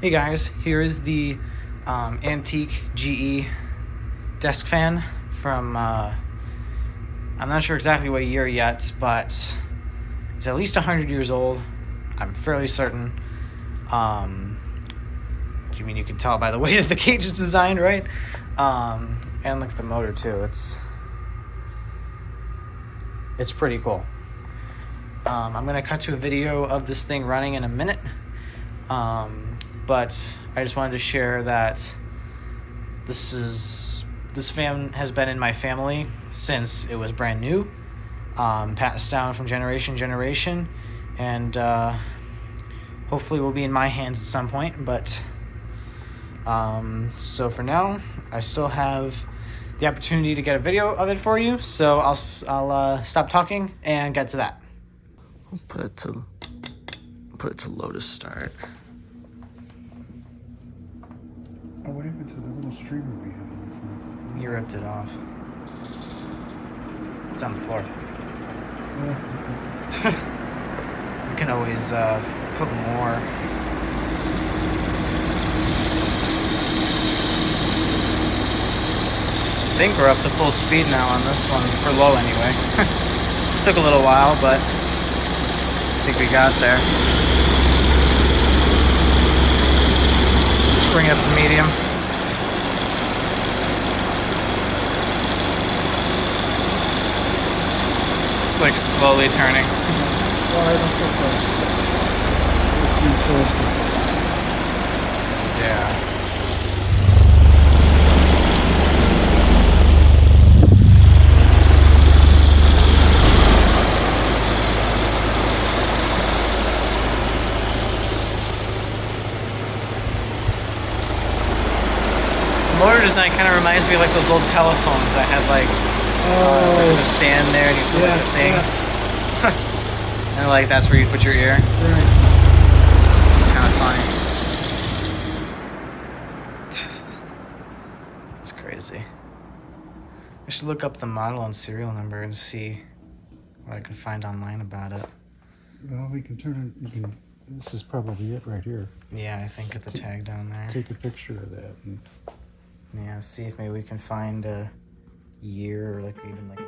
Hey guys, here is the antique GE desk fan from, I'm not sure exactly what year yet, but it's at least 100 years old. I'm fairly certain. I mean, you can tell by the way that the cage is designed, right? And look at the motor too. It's pretty cool. I'm going to cut to a video of this thing running in a minute. But I just wanted to share that this fan has been in my family since it was brand new, passed down from generation to generation, and hopefully will be in my hands at some point. But so for now, I still have the opportunity to get a video of it for you. So I'll stop talking and get to that. I'll put it to Lotus start. Oh, what happened to the little streamer we had on the front? You ripped it off. It's on the floor. We can always put more. I think we're up to full speed now on this one, for low anyway. It took a little while, but I think we got there. Bring it up to medium. It's like slowly turning. Well, I don't think so. Yeah. The motor design kind of reminds me of like those old telephones that had like a stand there and you put the thing. Yeah. And like that's where you put your ear. Right. It's kind of funny. It's crazy. I should look up the model and serial number and see what I can find online about it. Well, we can turn it. This is probably it right here. Yeah, I think at the tag down there. Take a picture of that. Yeah, see if maybe we can find a year or like even like